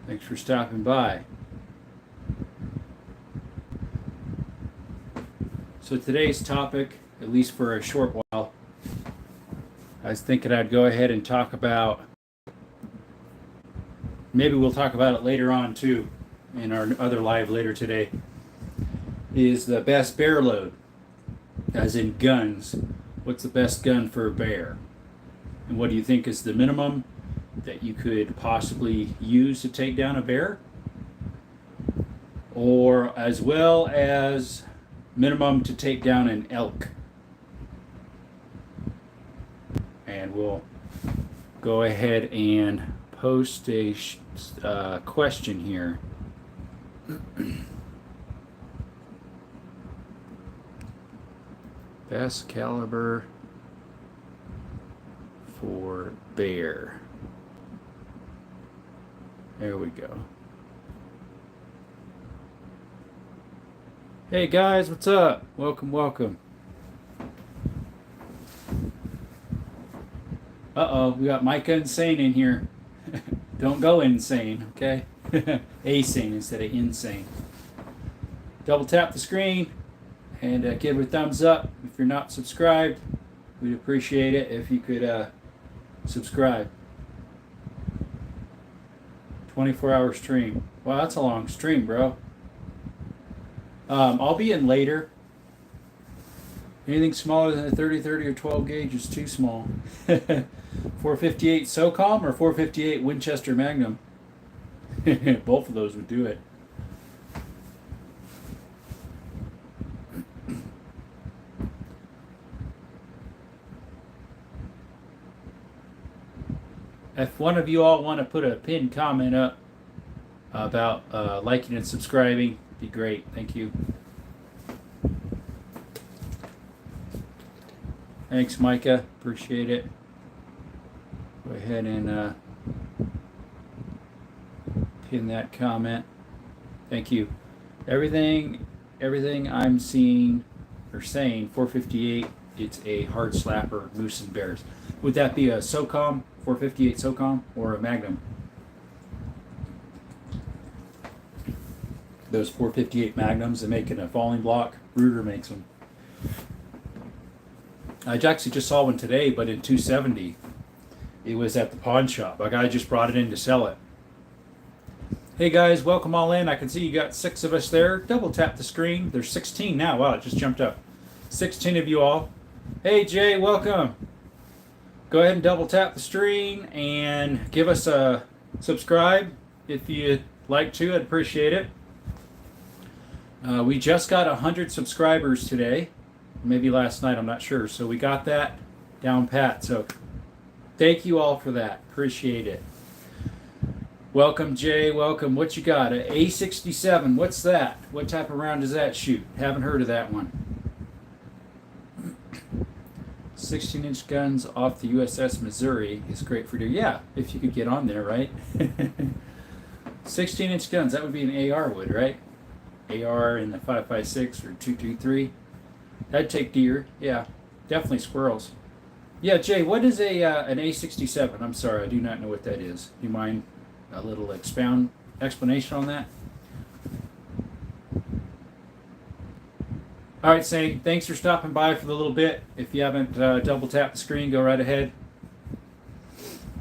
Thanks for stopping by. So today's topic, at least for a short while, I was thinking I'd go ahead and talk about, maybe we'll talk about it later on too, in our other live later today, is the best bear load, as in guns. What's the best gun for a bear? And what do you think is the minimum that you could possibly use to take down a bear? Or as well as minimum to take down an elk. And we'll go ahead and post a question here. Best caliber for bear. There we go. Hey guys, what's up? Welcome. Uh-oh, we got Micah Insane in here. Don't go insane, okay? Asane instead of insane. Double tap the screen and give it a thumbs up. If you're not subscribed, we'd appreciate it if you could subscribe. 24-hour stream. Wow, that's a long stream, bro. I'll be in later. Anything smaller than a 30 or 12 gauge is too small. 458 SOCOM or 458 Winchester Magnum. Both of those would do it. If one of you all want to put a pinned comment up about liking and subscribing, it'd be great. Thank you. Thanks, Micah. Appreciate it. Go ahead and pin that comment. Thank you. Everything I'm seeing or saying, 458, it's a hard slapper, moose and bears. Would that be a SOCOM, 458 SOCOM, or a Magnum? Those 458 Magnums that make it a falling block, Ruger makes them. I actually just saw one today, but in 270. It was at the pawn shop. A guy just brought it in to sell it. Hey guys, welcome all in. I can see you got 6 of us there. Double tap the screen. There's 16 now. Wow, it just jumped up. 16 of you all. Hey Jay, welcome. Go ahead and double tap the screen and give us a subscribe if you'd like to. I'd appreciate it. We just got 100 subscribers today. Maybe last night, I'm not sure. So we got that down pat. So thank you all for that. Appreciate it. Welcome, Jay. Welcome. What you got? A A67. What's that? What type of round does that shoot? Haven't heard of that one. 16-inch guns off the USS Missouri is great for deer. Yeah, if you could get on there, right? 16-inch guns. That would be an AR would, right? AR in the 5.56 or 223. That'd take deer. Yeah, definitely squirrels. Yeah, Jay, what is an A67? I'm sorry, I do not know what that is. Do you mind a little explanation on that? All right, Sane, thanks for stopping by for the little bit. If you haven't double tapped the screen, go right ahead.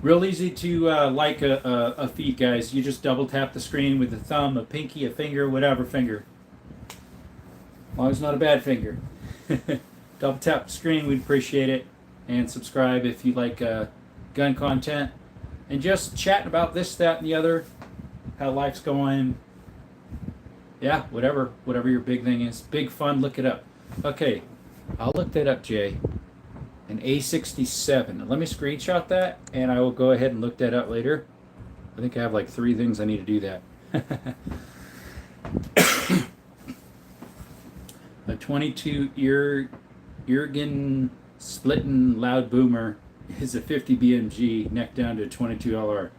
Real easy to like a feed, guys. You just double tap the screen with a thumb, a pinky, a finger, whatever finger. As long as it's not a bad finger. Double tap the screen, we'd appreciate it. And subscribe if you like gun content. And just chatting about this, that, and the other. How life's going. Yeah, whatever your big thing is. Big fun, look it up. Okay, I'll look that up, Jay. An A67. Let me screenshot that, and I will go ahead and look that up later. I think I have like 3 things I need to do that. A 22 Irgun splitting loud boomer is a 50 BMG neck down to a 22 LR.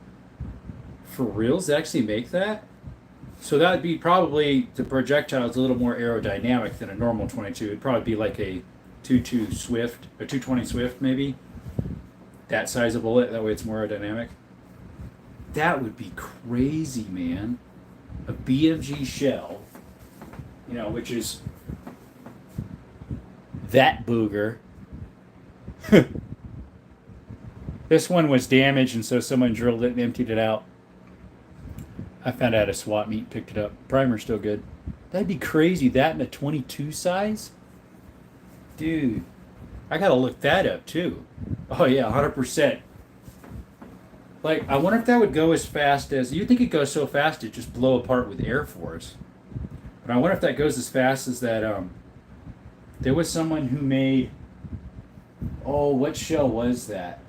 For reals, they actually make that? So that would be probably, the projectile is a little more aerodynamic than a normal 22. It'd probably be like a 2.2 Swift, or 220 Swift maybe. That size of bullet, that way it's more aerodynamic. That would be crazy, man. A BMG shell, which is that booger. This one was damaged, and so someone drilled it and emptied it out. I found out a swap meet, picked it up. Primer's still good. That'd be crazy. That in a 22 size? Dude, I gotta look that up too. Oh yeah, 100%. Like, I wonder if that would go as fast as, you'd think it goes so fast it'd just blow apart with Air Force. But I wonder if that goes as fast as that, there was someone who made, oh, what shell was that?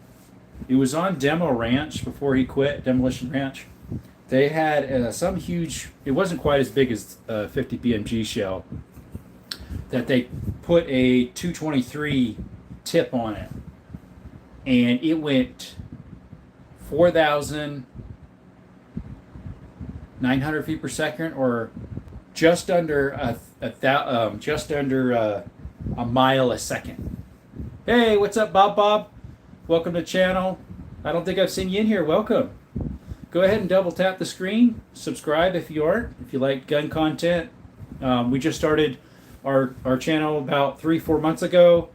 It was on Demo Ranch before he quit, Demolition Ranch. They had some huge, it wasn't quite as big as 50 BMG shell, that they put a 223 tip on it. And it went 4,900 feet per second, or just under a mile a second. Hey, what's up, Bob? Welcome to the channel. I don't think I've seen you in here. Welcome. Go ahead and double tap the screen. Subscribe if you aren't. If you like gun content. We just started our channel about 3-4 months ago.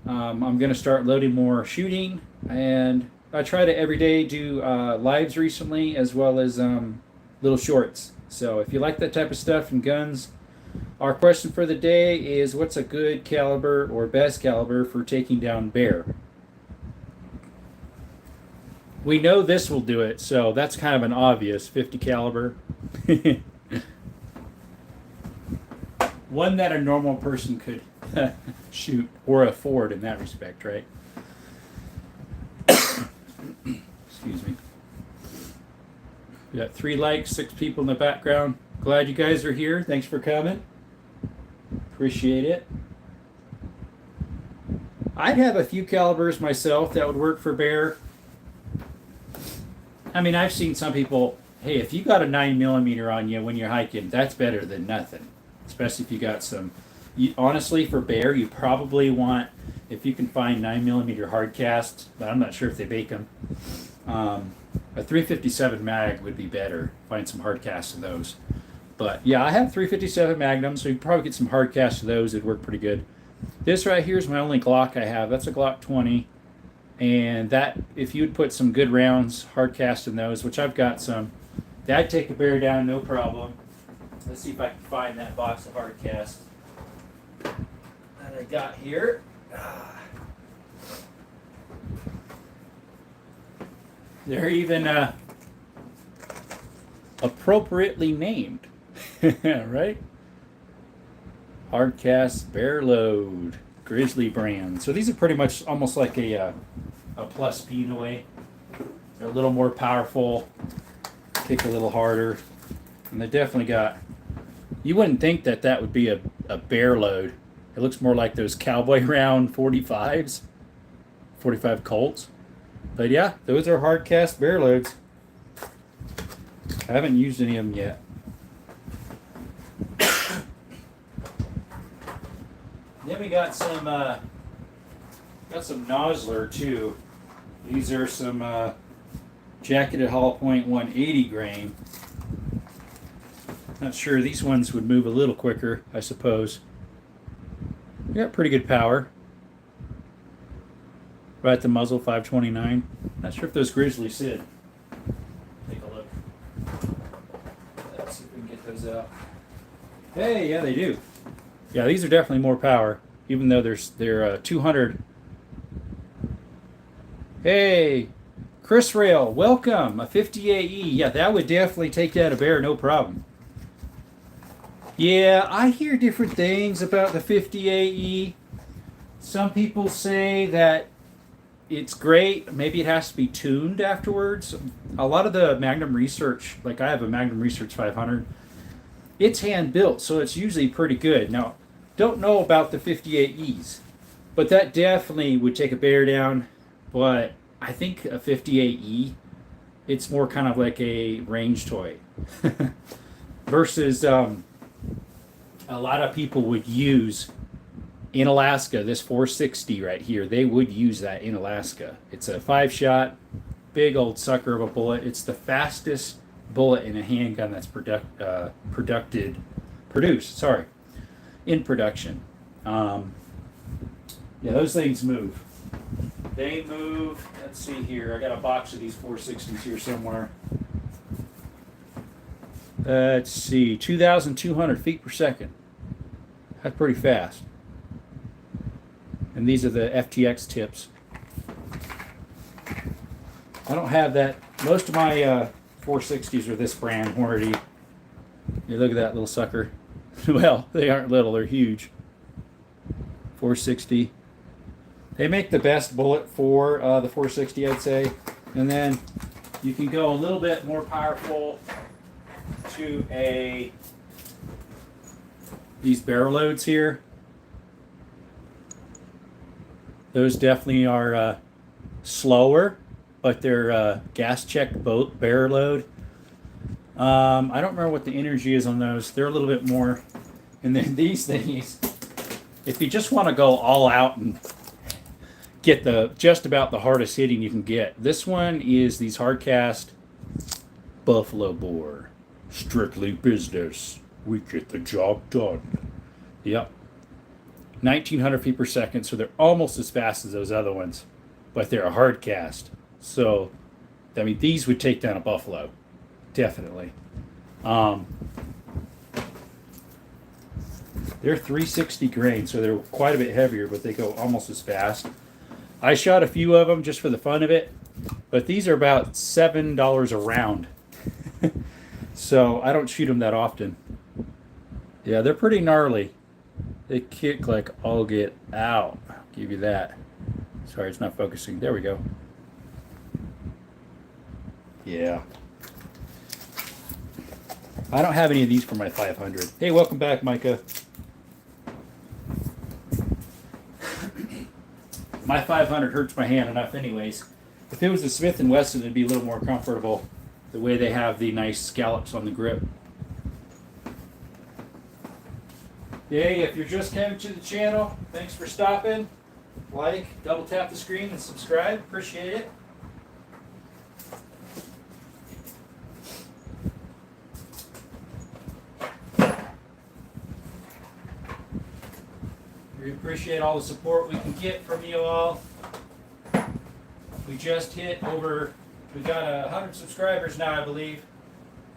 I'm going to start loading more shooting, and I try to every day do lives recently, as well as little shorts. So if you like that type of stuff and guns, our question for the day is, what's a good caliber or best caliber for taking down bear? We know this will do it, so that's kind of an obvious 50 caliber. One that a normal person could shoot or afford in that respect, right? Excuse me. We got 3 likes, 6 people in the background. Glad you guys are here. Thanks for coming. Appreciate it. I'd have a few calibers myself that would work for bear. I mean, I've seen some people, hey, if you got a 9mm on you when you're hiking, that's better than nothing. Especially if you got some, honestly, for bear, you probably want, if you can find 9mm hard casts, but I'm not sure if they bake them. A 357 mag would be better. Find some hard casts of those. But yeah, I have 357 Magnums, so you can probably get some hard casts of those. It'd work pretty good. This right here is my only Glock I have. That's a Glock 20. And that, if you'd put some good rounds, hard cast in those, which I've got some, that'd take a bear down, no problem. Let's see if I can find that box of hard cast that I got here. They're even appropriately named, right? Hard cast bear load. Grizzly brand. So these are pretty much almost like a plus P in a way. They're a little more powerful, kick a little harder, and they definitely got, you wouldn't think that that would be a bear load. It looks more like those cowboy round 45s, 45 Colts. But yeah, those are hard cast bear loads. I haven't used any of them yet. Then we got some Nosler too. These are some jacketed hollow point 180 grain. Not sure, these ones would move a little quicker, I suppose. They got pretty good power. Right at the muzzle, 529. Not sure if those Grizzly Sid. Take a look. Let's see if we can get those out. Hey, yeah, they do. Yeah, these are definitely more power, even though they're 200. Hey, Chris Rail, welcome. A 50AE. Yeah, that would definitely take down a bear, no problem. Yeah, I hear different things about the 50AE. Some people say that it's great. Maybe it has to be tuned afterwards. A lot of the Magnum Research, like I have a Magnum Research 500, it's hand built, so it's usually pretty good. Now, don't know about the 58Es, but that definitely would take a bear down. But I think a 58E, it's more kind of like a range toy. Versus a lot of people would use in Alaska, this 460 right here, they would use that in Alaska. It's a 5-shot, big old sucker of a bullet. It's the fastest bullet in a handgun that's produced. Sorry, in production. Yeah, those things move. They move. Let's see here. I got a box of these 460s here somewhere. Let's see, 2,200 feet per second. That's pretty fast. And these are the FTX tips. I don't have that. Most of my 460s are this brand, Hornady. You look at that little sucker. Well, they aren't little, they're huge. 460. They make the best bullet for the 460, I'd say. And then you can go a little bit more powerful to these barrel loads here. Those definitely are slower, but they're gas checked boat barrel load. I don't remember what the energy is on those. They're a little bit more. And then these things, if you just want to go all out and get just about the hardest hitting you can get, this one is these hard cast Buffalo Bore. Strictly business. We get the job done. Yep. 1,900 feet per second, so they're almost as fast as those other ones, but they're a hard cast. So, I mean, these would take down a Buffalo. Definitely. They're 360 grain, so they're quite a bit heavier, but they go almost as fast. I shot a few of them just for the fun of it, but these are about $7 a round. So I don't shoot them that often. Yeah, they're pretty gnarly. They kick like all get out. I'll give you that. Sorry, it's not focusing. There we go. Yeah. I don't have any of these for my 500. Hey, welcome back, Micah. My 500 hurts my hand enough anyways. If it was a Smith & Wesson, it'd be a little more comfortable. The way they have the nice scallops on the grip. Hey, if you're just coming to the channel, thanks for stopping. Like, double tap the screen and subscribe. Appreciate it. We appreciate all the support we can get from you all. We just hit over, we got 100 subscribers now, I believe.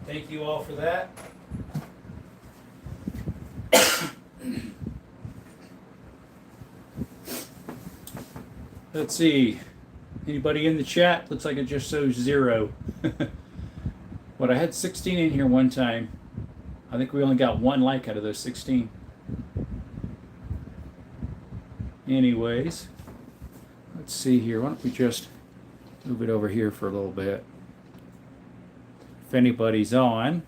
Thank you all for that. Let's see. Anybody in the chat? Looks like it just shows 0. What, I had 16 in here one time. I think we only got 1 like out of those 16. Anyways, let's see here. Why don't we just move it over here for a little bit. If anybody's on,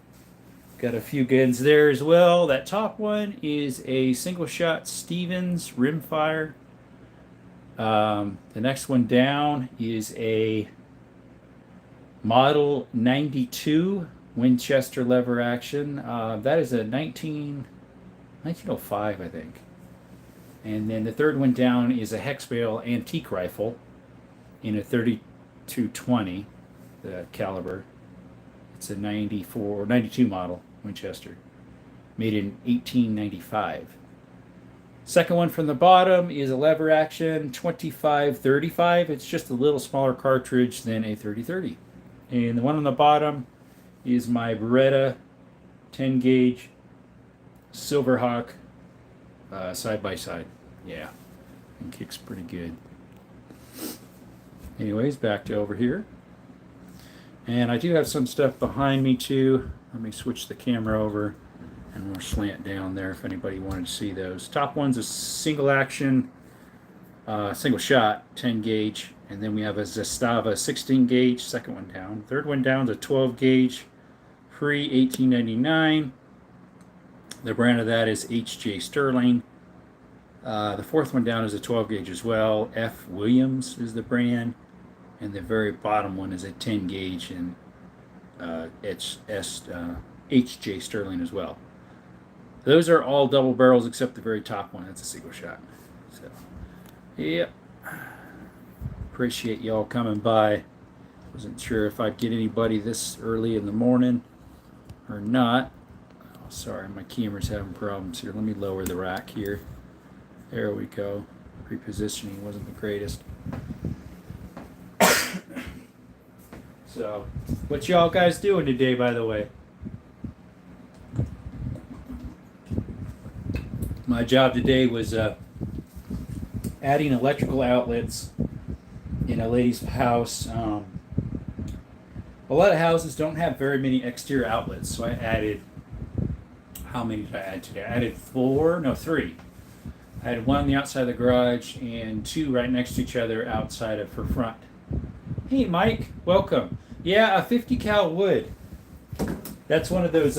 got a few guns there as well. That top one is a single shot Stevens rimfire. The next one down is a Model 92 Winchester lever action. That is a 1905, I think. And then the third one down is a hex bale antique rifle in a 3220 caliber. It's a 92 model Winchester, made in 1895. Second one from the bottom is a lever action 2535. It's just a little smaller cartridge than a 3030. And the one on the bottom is my Beretta 10 gauge Silverhawk side by side. Yeah, and kicks pretty good. Anyways, back to over here. And I do have some stuff behind me too. Let me switch the camera over and we'll slant down there if anybody wanted to see those. Top one's a single action, single shot 10 gauge. And then we have a Zastava 16 gauge, second one down. Third one down is a 12 gauge, free 1899. The brand of that is H.J. Sterling. The fourth one down is a 12 gauge as well. F. Williams is the brand. And the very bottom one is a 10 gauge and H.J. Sterling as well. Those are all double barrels except the very top one. That's a single shot. So, yep. Appreciate y'all coming by. Wasn't sure if I'd get anybody this early in the morning or not. Oh, sorry, my camera's having problems here. Let me lower the rack here. There we go. Repositioning wasn't the greatest. So, what y'all guys doing today, by the way? My job today was adding electrical outlets in a lady's house. A lot of houses don't have very many exterior outlets, so I added, how many did I add today? I added 3. I had one on the outside of the garage and 2 right next to each other outside of her front. Hey Mike, welcome. Yeah, a 50 cal wood. That's one of those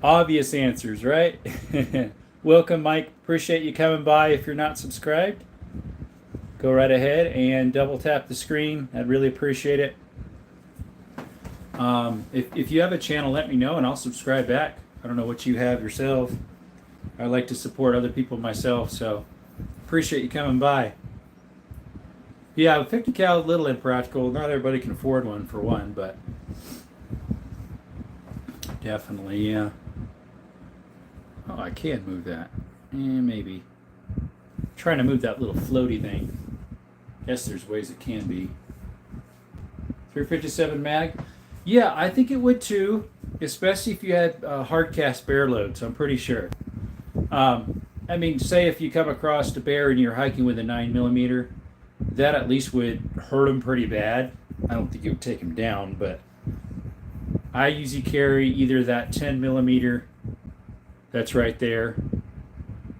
obvious answers, right? Welcome Mike, appreciate you coming by. If you're not subscribed, go right ahead and double tap the screen. I'd really appreciate it. If you have a channel, let me know and I'll subscribe back. I don't know what you have yourself. I like to support other people myself, so appreciate you coming by. Yeah, 50 cal is a little impractical. Not everybody can afford one for one, but definitely, yeah. Oh, I can move that. Maybe. I'm trying to move that little floaty thing. Guess there's ways it can be. 357 mag. Yeah, I think it would too, especially if you had hard cast bear loads. I'm pretty sure. I mean, say if you come across a bear and you're hiking with a 9mm, that at least would hurt him pretty bad. I don't think it would take him down, but I usually carry either that 10mm that's right there,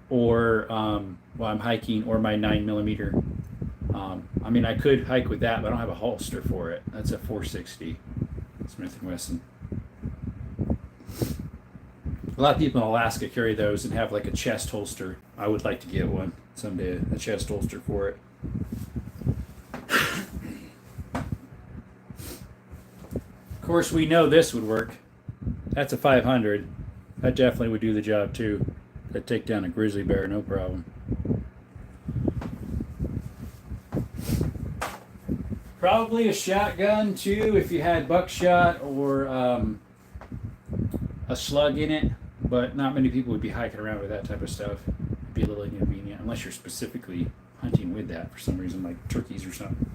or while I'm hiking, or my 9mm. I mean, I could hike with that, but I don't have a holster for it. That's a 460 Smith & Wesson. A lot of people in Alaska carry those and have like a chest holster. I would like to get one someday, a chest holster for it. Of course, we know this would work. That's a 500. That definitely would do the job too. That'd take down a grizzly bear, no problem. Probably a shotgun too, if you had buckshot or a slug in it. But not many people would be hiking around with that type of stuff. It'd be a little inconvenient, unless you're specifically hunting with that for some reason, like turkeys or something.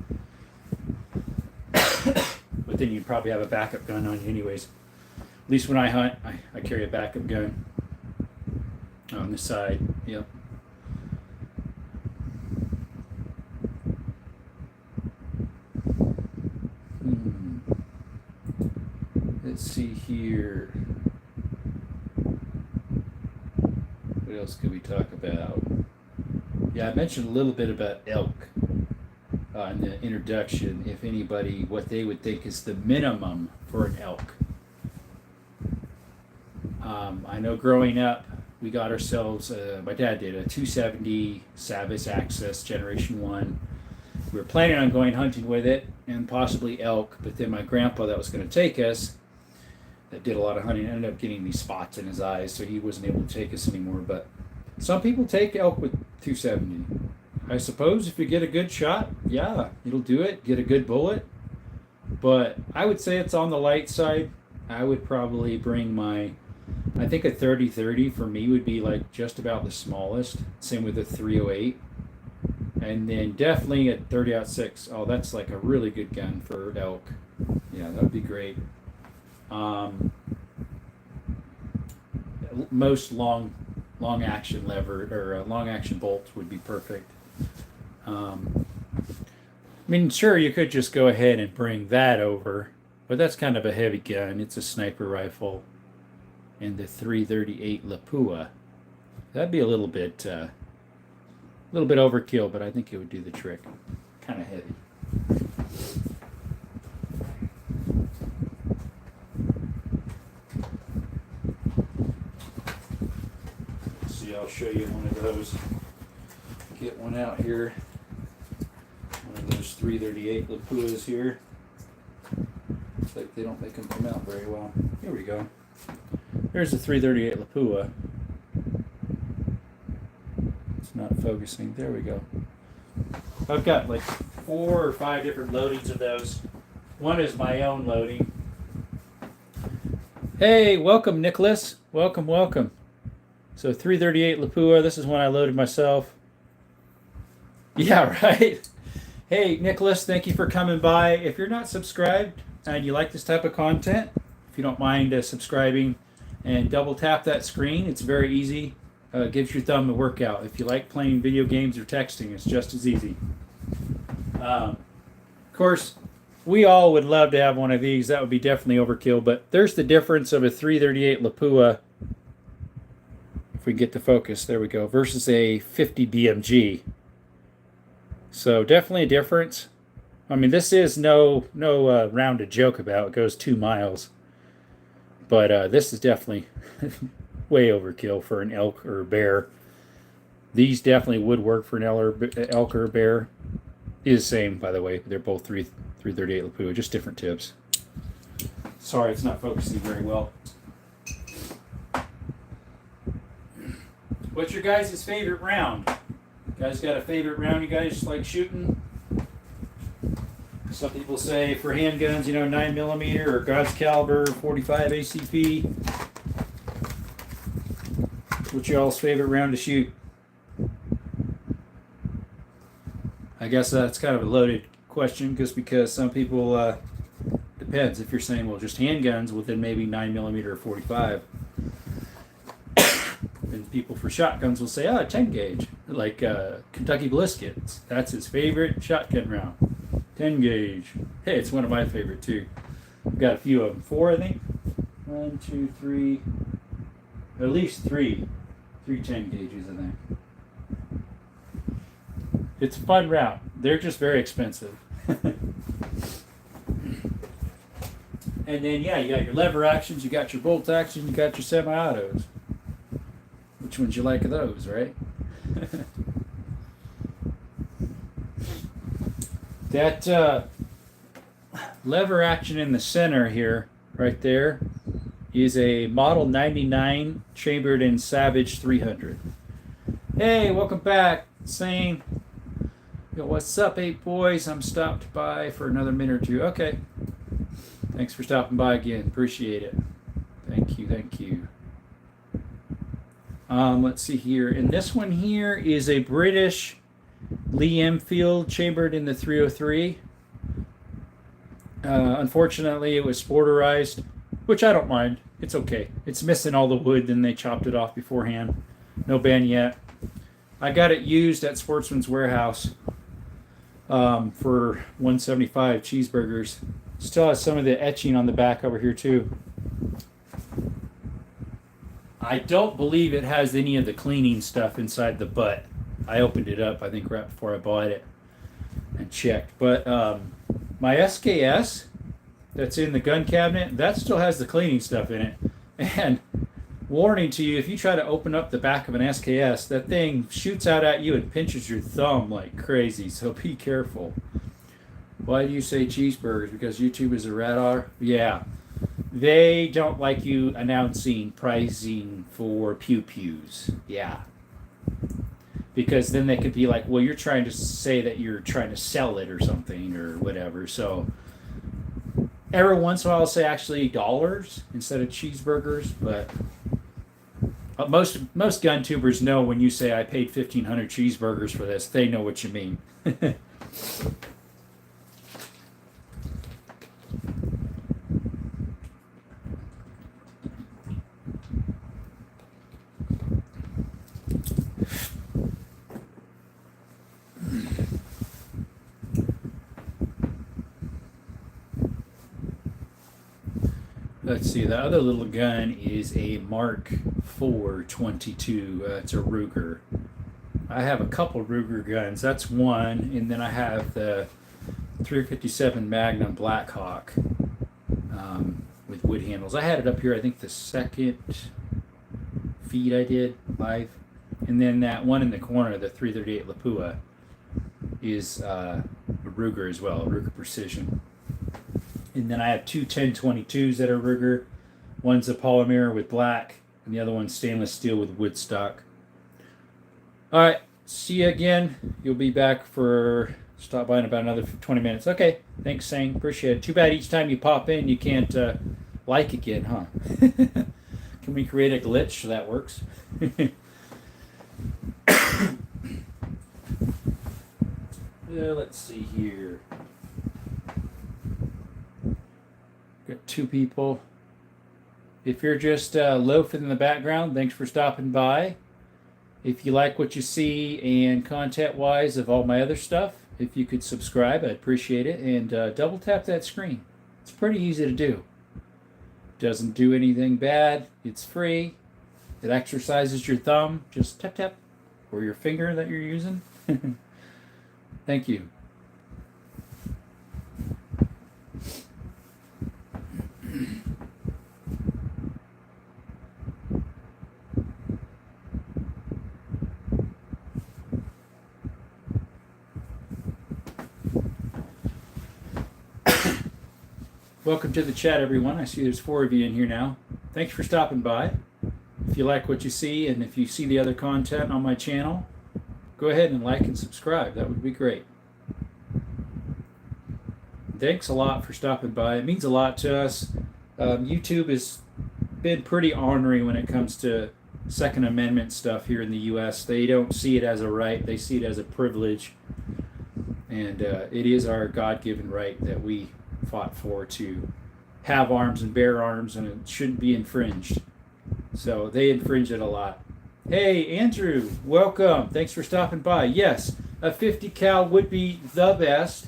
But then you'd probably have a backup gun on you anyways. At least when I hunt, I carry a backup gun on the side. Yep. Let's see here. What else could we talk about? Yeah, I mentioned a little bit about elk in the introduction. If anybody, what they would think is the minimum for an elk. I know growing up, we got ourselves, my dad did, a 270 Savvis Access Generation 1. We were planning on going hunting with it and possibly elk, but then my grandpa that was going to take us, that did a lot of hunting, ended up getting these spots in his eyes, so he wasn't able to take us anymore. But some people take elk with 270. I suppose if you get a good shot, yeah, it'll do it. Get a good bullet. But I would say it's on the light side. I would probably bring my, I think a 30-30 for me would be like just about the smallest. Same with a 308. And then definitely a 30-06. Oh, that's like a really good gun for elk. Yeah, that would be great. Most long action lever or long action bolts would be perfect. I mean, sure, you could just go ahead and bring that over, but that's kind of a heavy gun. It's a sniper rifle, and the 338 Lapua. That'd be a little bit overkill, but I think it would do the trick. Kind of heavy. I'll show you one of those. Get one out here. One of those 338 Lapuas here. Looks like they don't make them come out very well. Here we go. There's the 338 Lapua. It's not focusing. There we go. I've got like 4 or 5 different loadings of those. One is my own loading. Hey, welcome, Nicholas. Welcome, welcome. So 338 Lapua, this is one I loaded myself. Yeah, right. Hey, Nicholas, thank you for coming by. If you're not subscribed and you like this type of content, if you don't mind subscribing and double tap that screen, it's very easy. Gives your thumb a workout. If you like playing video games or texting, it's just as easy. Of course, we all would love to have one of these. That would be definitely overkill, but there's the difference of a 338 Lapua, if we get the focus, there we go, versus a 50 BMG. So definitely a difference. I mean, this is no round to joke about. It goes 2 miles. But this is definitely way overkill for an elk or a bear. These definitely would work for an elk or a bear. Is the same, by the way. They're both 338 Lapua, just different tips. Sorry, it's not focusing very well. What's your guys' favorite round? You guys got a favorite round you guys like shooting? Some people say for handguns, 9mm or God's Caliber, 45 ACP. What's y'all's favorite round to shoot? I guess that's kind of a loaded question, just because some people, depends. If you're saying, well, just handguns, well, then maybe 9mm or 45. And people for shotguns will say, 10 gauge, like Kentucky Bliscuits. That's his favorite shotgun round. 10 gauge. Hey, it's one of my favorite too. I've got a few of them. 4, I think. 1, 2, 3. At least 3. 3 10 gauges, I think. It's a fun round. They're just very expensive. And then, yeah, you got your lever actions, you got your bolt action, you got your semi-autos. Which ones you like of those, right? That lever action in the center here, right there, is a Model 99 chambered in Savage 300. Hey, welcome back. Same. Yo, what's up, 8 boys? I'm stopped by for another minute or two. Okay. Thanks for stopping by again. Appreciate it. Thank you, thank you. Let's see here. And this one here is a British Lee Enfield chambered in the 303. Unfortunately, it was sporterized, which I don't mind. It's okay. It's missing all the wood, then they chopped it off beforehand. No ban yet. I got it used at Sportsman's Warehouse for $175 cheeseburgers. Still has some of the etching on the back over here too. I don't believe it has any of the cleaning stuff inside the butt. I opened it up, I think, right before I bought it and checked. But my SKS that's in the gun cabinet, that still has the cleaning stuff in it. And warning to you, if you try to open up the back of an SKS, that thing shoots out at you and pinches your thumb like crazy. So be careful. Why do you say cheeseburgers? Because YouTube is a radar? Yeah. They don't like you announcing pricing for pew-pews. Yeah. Because then they could be like, well, you're trying to say that you're trying to sell it or something or whatever. So every once in a while I'll say actually dollars instead of cheeseburgers. But most gun tubers know when you say I paid 1,500 cheeseburgers for this, they know what you mean. Let's see, the other little gun is a Mark IV 22. It's a Ruger. I have a couple Ruger guns. That's one, and then I have the 357 Magnum Blackhawk with wood handles. I had it up here, I think the second feed I did live. And then that one in the corner, the 338 Lapua, is a Ruger as well, a Ruger Precision. And then I have two 1022s that are Ruger. One's a polymer with black, and the other one's stainless steel with wood stock. All right, see you again. You'll be back for Stop by in about another 20 minutes. Okay, thanks, Sang. Appreciate it. Too bad each time you pop in, you can't like again, huh? Can we create a glitch so that works? Let's see here. Got two people. If you're just loafing in the background, thanks for stopping by. If you like what you see and content-wise of all my other stuff, if you could subscribe, I'd appreciate it. And double tap that screen. It's pretty easy to do. Doesn't do anything bad. It's free. It exercises your thumb. Just tap tap, or your finger that you're using. Thank you. Welcome to the chat, everyone. I see there's 4 of you in here now. Thanks for stopping by. If you like what you see and if you see the other content on my channel, go ahead and like and subscribe. That would be great. Thanks a lot for stopping by. It means a lot to us. YouTube has been pretty ornery when it comes to Second Amendment stuff here in the U.S. They don't see it as a right. They see it as a privilege. And it is our God-given right that we fought for, to have arms and bear arms, and it shouldn't be infringed. So they infringe it a lot. Hey, Andrew, welcome. Thanks for stopping by. Yes, a 50 cal would be the best.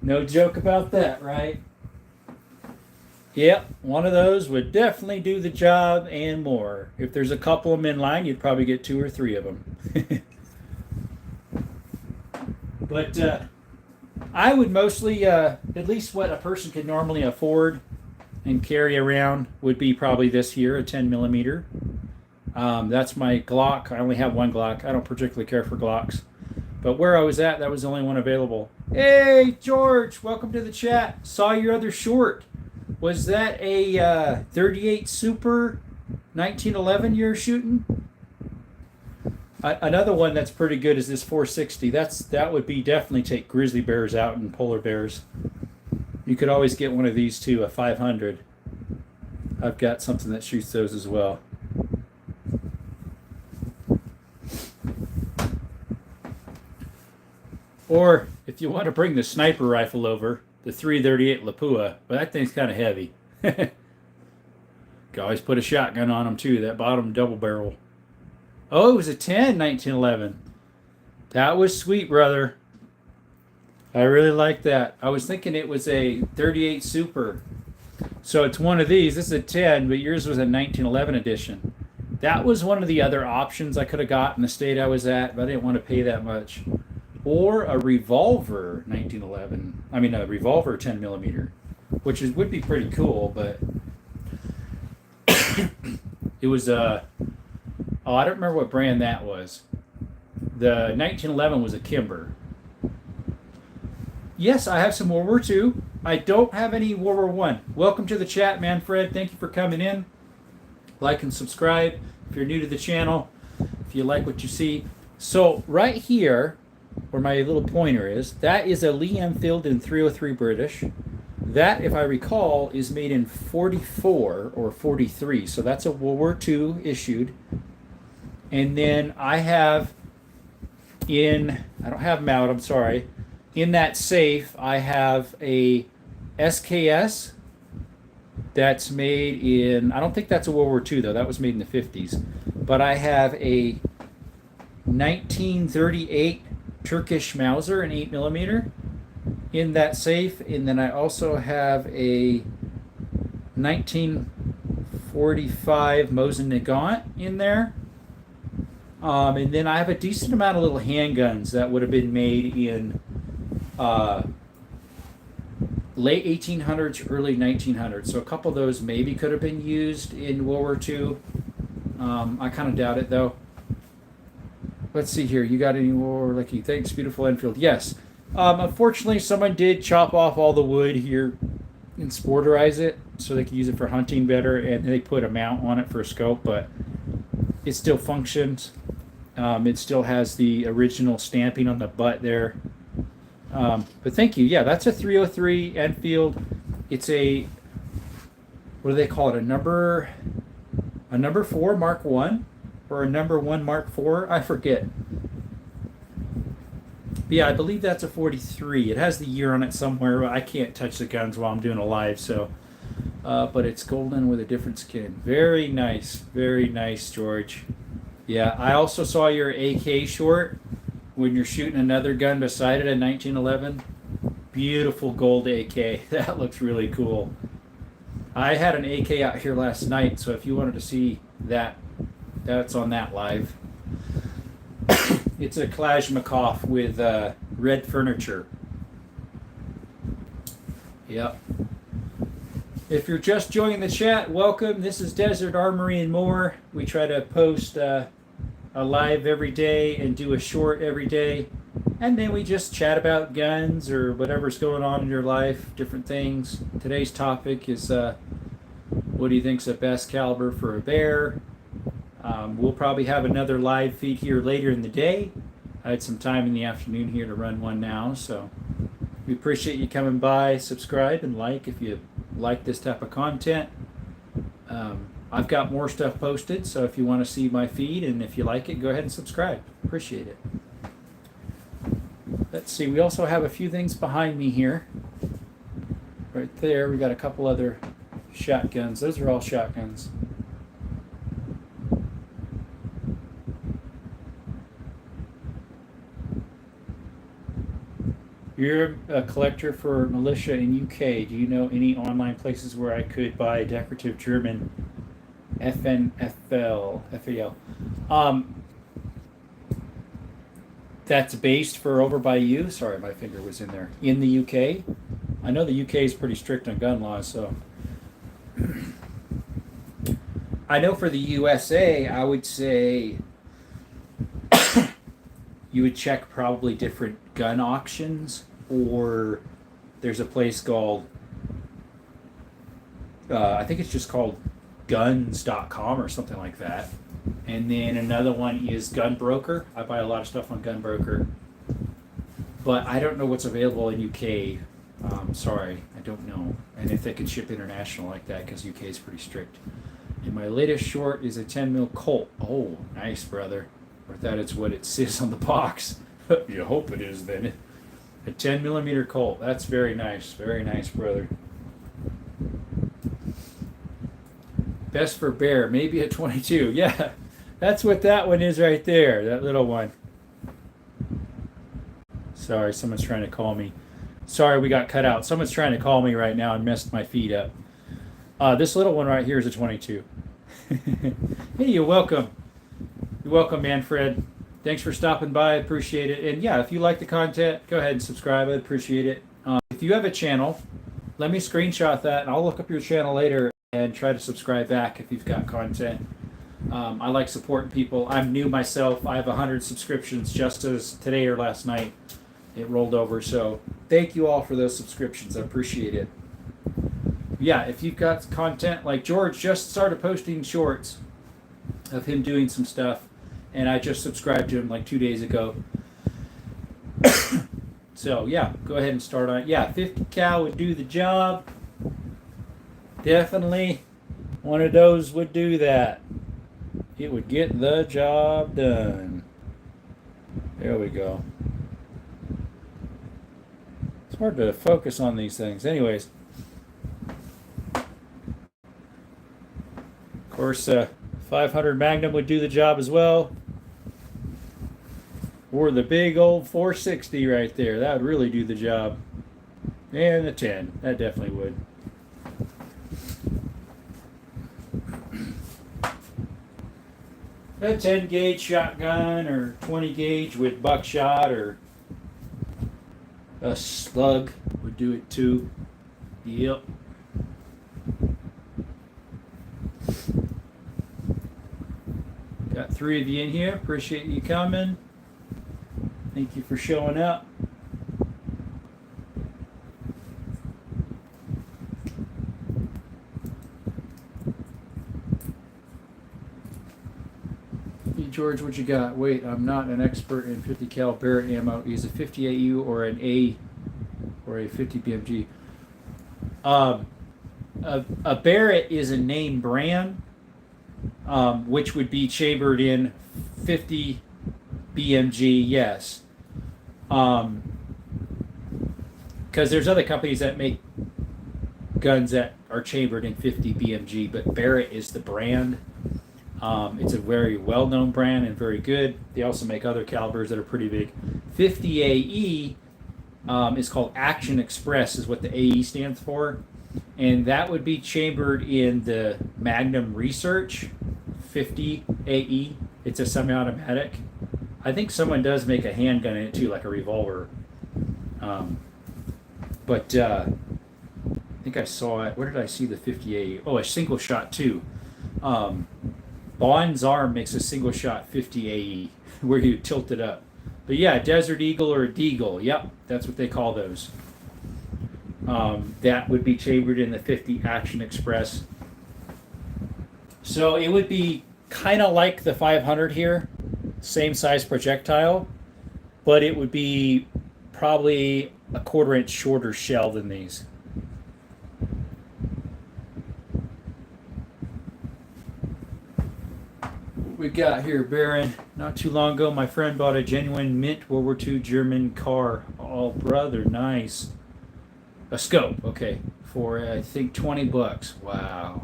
No joke about that, right? Yep, one of those would definitely do the job and more. If there's a couple of them in line, you'd probably get 2 or 3 of them. But I would mostly, at least what a person could normally afford and carry around would be probably this here, a 10 millimeter. That's my Glock. I only have one Glock. I don't particularly care for Glocks. But where I was at, that was the only one available. Hey, George, welcome to the chat. Saw your other short. Was that a 38 Super 1911 you're shooting? Another one that's pretty good is this 460. That would be definitely take grizzly bears out and polar bears. You could always get one of these too, a 500. I've got something that shoots those as well. Or if you want to bring the sniper rifle over, the 338 Lapua, but that thing's kind of heavy. You can always put a shotgun on them too, that bottom double barrel. Oh, it was a 10, 1911. That was sweet, brother. I really like that. I was thinking it was a 38 Super. So it's one of these. This is a 10, but yours was a 1911 edition. That was one of the other options I could have got in the state I was at, but I didn't want to pay that much. Or a revolver 1911. I mean, a revolver 10 millimeter, which would be pretty cool, but it was oh, I don't remember what brand that was. The 1911 was a Kimber. Yes, I have some World War II. I don't have any World War I. Welcome to the chat, Manfred. Thank you for coming in. Like and subscribe if you're new to the channel, if you like what you see. So right here, where my little pointer is, that is a Lee Enfield in 303 British. That, if I recall, is made in 44 or 43. So that's a World War II issued. And then I have I don't have them out, I'm sorry. In that safe, I have a SKS that's made in, I don't think that's a World War II though, that was made in the 50s. But I have a 1938 Turkish Mauser, an 8 millimeter in that safe. And then I also have a 1945 Mosin Nagant in there. And then I have a decent amount of little handguns that would have been made in late 1800s, early 1900s. So a couple of those maybe could have been used in World War II. I kind of doubt it though. Let's see here. You got any more? Lucky. Thanks, beautiful Enfield. Yes. Unfortunately, someone did chop off all the wood here and sporterize it so they could use it for hunting better, and they put a mount on it for a scope, but it still functions. It still has the original stamping on the butt there. But thank you. Yeah, that's a 303 Enfield. It's a, what do they call it? A number 4 Mark 1 or a number 1 Mark 4? I forget. But yeah, I believe that's a 43. It has the year on it somewhere. I can't touch the guns while I'm doing a live, so but it's golden with a different skin. Very nice, George. Yeah, I also saw your AK short when you're shooting another gun beside it in 1911. Beautiful gold AK. That looks really cool. I had an AK out here last night, so if you wanted to see that, that's on that live. It's a Kalashnikov with red furniture. Yep. If you're just joining the chat, welcome. This is Desert Armory and More. We try to post a live every day and do a short every day. And then we just chat about guns or whatever's going on in your life, different things. Today's topic is what do you think's the best caliber for a bear? We'll probably have another live feed here later in the day. I had some time in the afternoon here to run one now, so we appreciate you coming by. Subscribe and like if you like this type of content. I've got more stuff posted, so if you want to see my feed and if you like it, go ahead and subscribe. Appreciate it. Let's see, we also have a few things behind me here. Right there, we got a couple other shotguns. Those are all shotguns. You're a collector for militia in UK. Do you know any online places where I could buy decorative German FAL? That's based for over by you. Sorry, my finger was in there. In the UK? I know the UK is pretty strict on gun laws, so. I know for the USA, I would say you would check probably different gun auctions, or there's a place called, I think it's just called guns.com or something like that. And then another one is Gunbroker. I buy a lot of stuff on Gunbroker. But I don't know what's available in UK. Sorry, I don't know. And if they can ship international like that, because UK is pretty strict. And my latest short is a 10 mil Colt. Oh, nice, brother. Or that is what it says on the box. You hope it is, then. A 10 millimeter Colt. That's very nice. Very nice, brother. Best for bear. Maybe a 22. Yeah, that's what that one is right there. That little one. Sorry, someone's trying to call me. Sorry, we got cut out. Someone's trying to call me right now and messed my feed up. This little one right here is a 22. Hey, you're welcome. You're welcome, Manfred. Thanks for stopping by. I appreciate it. And yeah, if you like the content, go ahead and subscribe. I appreciate it. If you have a channel, let me screenshot that, and I'll look up your channel later and try to subscribe back if you've got content. I like supporting people. I'm new myself. I have 100 subscriptions just as today or last night. It rolled over. So thank you all for those subscriptions. I appreciate it. Yeah, if you've got content, like George just started posting shorts of him doing some stuff, and I just subscribed to him like 2 days ago. So yeah, go ahead and start on it. Yeah, 50 cal would do the job. Definitely one of those would do that. It would get the job done. There we go. It's hard to focus on these things. Anyways. Of course, 500 Magnum would do the job as well. Or the big old 460 right there. That would really do the job. And the 10. That definitely would. A 10 gauge shotgun or 20 gauge with buckshot or a slug would do it too. Yep. Got 3 of you in here. Appreciate you coming. Thank you for showing up. Hey George, what you got? Wait, I'm not an expert in 50 cal Barrett ammo. Is a 50 AU or an for a 50 BMG. A Barrett is a name brand, which would be chambered in 50 BMG, yes. Because there's other companies that make guns that are chambered in 50 BMG, but Barrett is the brand. It's a very well-known brand and very good. They also make other calibers that are pretty big. 50 AE is called Action Express, is what the AE stands for. And that would be chambered in the Magnum Research 50 AE. It's a semi-automatic. I think someone does make a handgun in it too, like a revolver. But I think I saw it. Where did I see the 50 AE? Oh, a single shot too. Bond's Arm makes a single shot 50 AE where you tilt it up. But yeah, Desert Eagle or a Deagle. Yep, that's what they call those. That would be chambered in the 50 Action Express. So it would be kind of like the 500 here, same size projectile, but it would be probably a 1/4 inch shorter shell than these. We got here, Baron. Not too long ago, my friend bought a genuine mint World War II German car. Oh, brother, nice. A scope, okay, for I think $20. Wow,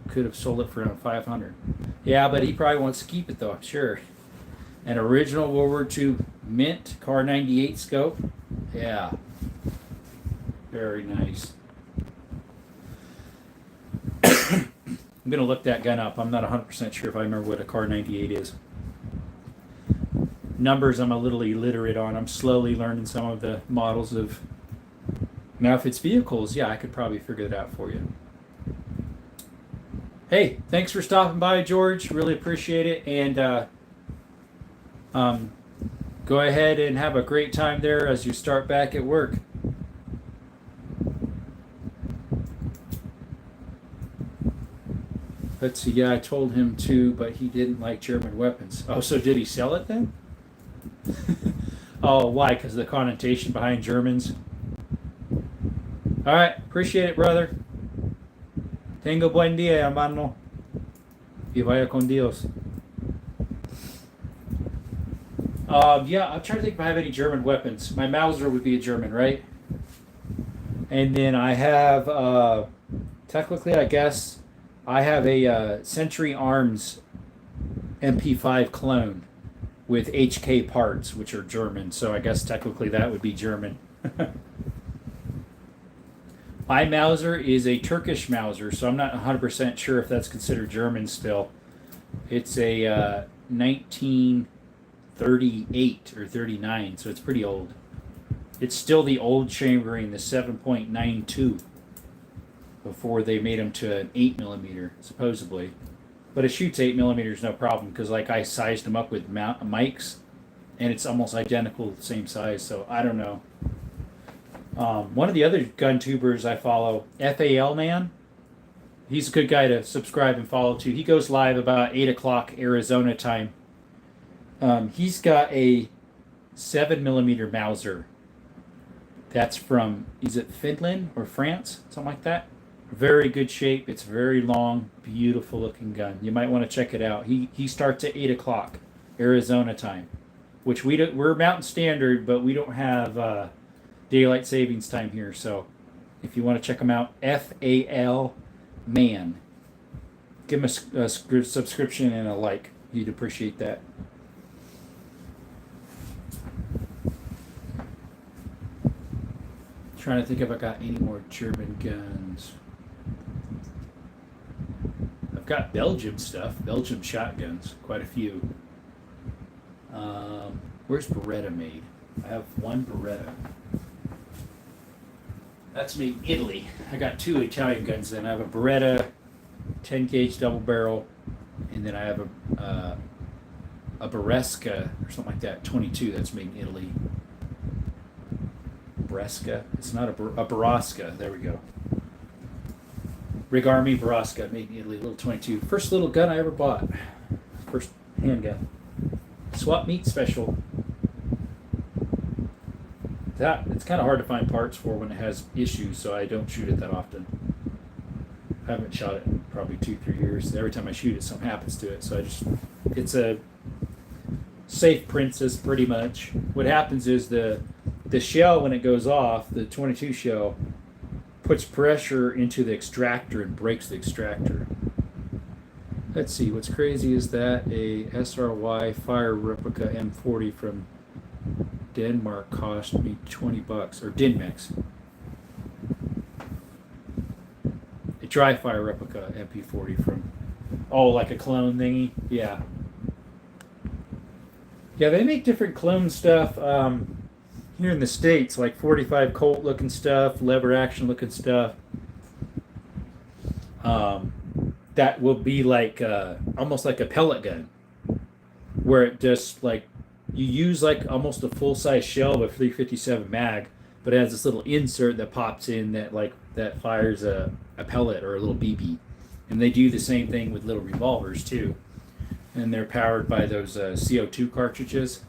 could have sold it for around 500. Yeah, but he probably wants to keep it though, I'm sure. An original World War II mint Car 98 scope. Yeah, very nice. I'm gonna look that gun up. I'm not 100% sure if I remember what a Car 98 is. Numbers I'm a little illiterate on. I'm slowly learning some of the models of. Now, if it's vehicles, yeah, I could probably figure that out for you. Hey, thanks for stopping by, George. Really appreciate it. And go ahead and have a great time there as you start back at work. Let's see. Yeah, I told him to, but he didn't like German weapons. Oh, so did he sell it then? Oh, why? Because of the connotation behind Germans? All right, appreciate it, brother. Tengo buen día, hermano. Y vaya con Dios. Yeah, I'm trying to think if I have any German weapons. My Mauser would be a German, right? And then I have, technically, I guess, I have a Century Arms MP5 clone with HK parts, which are German. So I guess technically that would be German. My Mauser is a Turkish Mauser, so I'm not 100% sure if that's considered German still. It's a 1938 or 39, so it's pretty old. It's still the old chambering, the 7.92, before they made them to an 8mm, supposedly. But it shoots 8mm no problem, because like I sized them up with mics, and it's almost identical, same size, so I don't know. One of the other gun tubers I follow, FAL Man, he's a good guy to subscribe and follow to. He goes live about 8 o'clock Arizona time. He's got a 7mm Mauser. That's from, is it Finland or France? Something like that. Very good shape. It's very long, beautiful looking gun. You might want to check it out. He starts at 8 o'clock Arizona time, which we're Mountain Standard, but we don't have daylight savings time here. So if you want to check them out, FAL Man, give him a subscription and a like. You'd appreciate that. Trying to think if I got any more German guns. I've got Belgium stuff, Belgium shotguns, quite a few. Where's Beretta made? I have one Beretta. That's made in Italy. I got two Italian guns then. I have a Beretta 10 gauge double barrel, and then I have a Berezka or something like that, 22, that's made in Italy. Berezka. It's not a Berosca. There we go. Rig Army Berosca, made in Italy, little 22. First little gun I ever bought. First handgun. Swap meet special. That it's kind of hard to find parts for when it has issues, so I don't shoot it that often. I haven't shot it in probably 2-3 years. Every time I shoot it, something happens to it. So it's a safe princess pretty much. What happens is the shell, when it goes off, the 22 shell puts pressure into the extractor and breaks the extractor. Let's see, what's crazy is that a SRY Fire Replica M40 from Denmark cost me $20, or Dinmex. A dry fire replica MP40 from, like a clone thingy? Yeah. Yeah, they make different clone stuff here in the States, like 45 Colt looking stuff, lever action looking stuff. That will be like almost like a pellet gun, where it just like you use like almost a full size shell of a 357 mag, but it has this little insert that pops in that fires a pellet or a little BB, and they do the same thing with little revolvers too, and they're powered by those CO2 cartridges.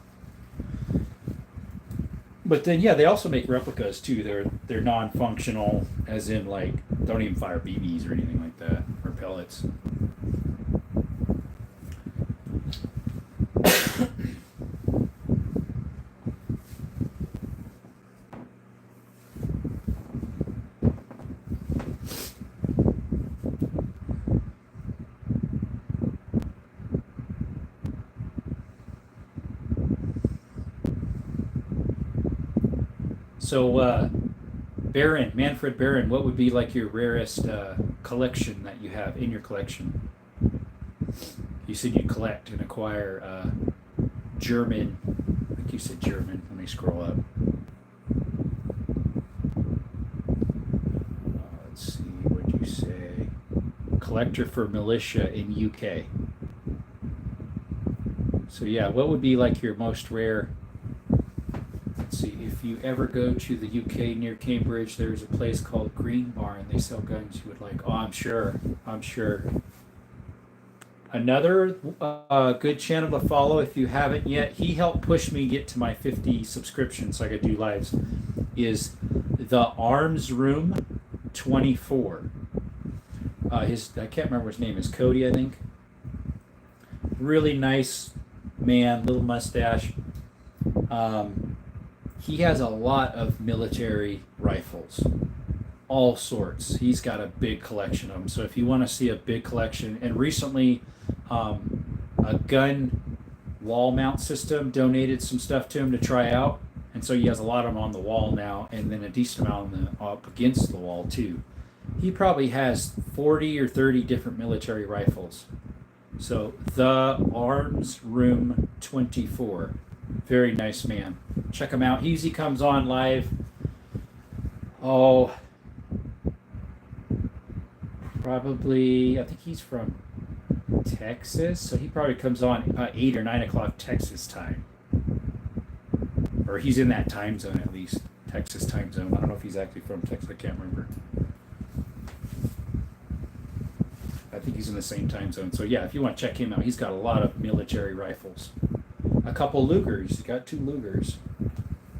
But then, yeah, they also make replicas too. They're non-functional, as in like don't even fire BBs or anything like that, or pellets. So, Manfred Baron, what would be like your rarest collection that you have in your collection? You said you collect and acquire German. I think you said German. Let me scroll up. Let's see. What did you say? Collector for militia in UK. So yeah, what would be like your most rare? Let's see. If you ever go to the UK near Cambridge, there's a place called Green Barn. They sell guns you would like. Oh, I'm sure. Another good channel to follow if you haven't yet. He helped push me get to my 50 subscriptions so I could do lives. Is the Arms Room 24. I can't remember his name. Is Cody, I think. Really nice man, little mustache. He has a lot of military rifles, all sorts. He's got a big collection of them. So if you want to see a big collection, and recently a gun wall mount system donated some stuff to him to try out, and so he has a lot of them on the wall now, and then a decent amount up against the wall too. He probably has 40 or 30 different military rifles. So the Arms Room 24. Very nice man. Check him out. He usually comes on live. Oh, probably, I think he's from Texas, so he probably comes on 8 or 9 o'clock Texas time. Or he's in that time zone at least. Texas time zone. I don't know if he's actually from Texas. I can't remember. I think he's in the same time zone. So yeah, if you want to check him out, he's got a lot of military rifles. A couple Lugers. He's got 2 Lugers.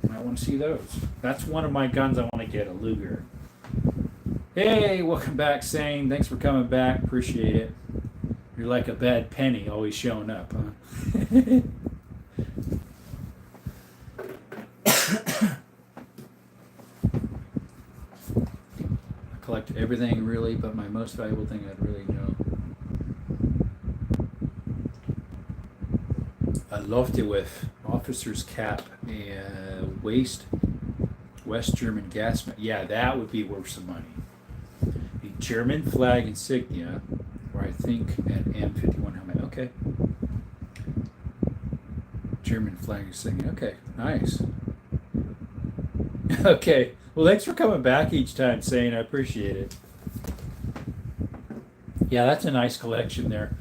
You might want to see those. That's one of my guns I want to get, a Luger. Hey, welcome back, Sane. Thanks for coming back. Appreciate it. You're like a bad penny, always showing up, huh? I collect everything, really, but my most valuable thing I'd really know. A Luftwaffe officer's cap and West German gas. Yeah, that would be worth some money. The German flag insignia, or I think an M51 helmet. Okay. German flag insignia. Okay, nice. Okay. Well, thanks for coming back each time, Saying I appreciate it. Yeah, that's a nice collection there.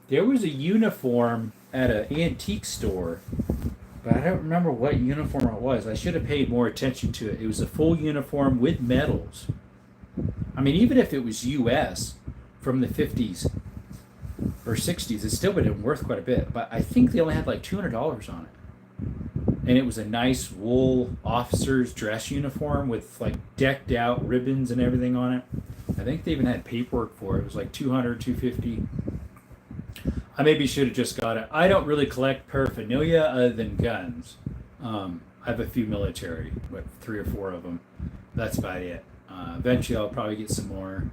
There was a uniform at an antique store, but I don't remember what uniform it was. I should have paid more attention to it. It was a full uniform with medals. I mean, even if it was U.S. from the 50s or 60s, it still would have been worth quite a bit. But I think they only had like $200 on it. and it was a nice wool officer's dress uniform with like decked out ribbons and everything on it. I think they even had paperwork for it. It was like 200, 250. I maybe should have just got it. I don't really collect paraphernalia other than guns. I have a few military, but 3 or 4 of them. That's about it. Eventually, I'll probably get some more.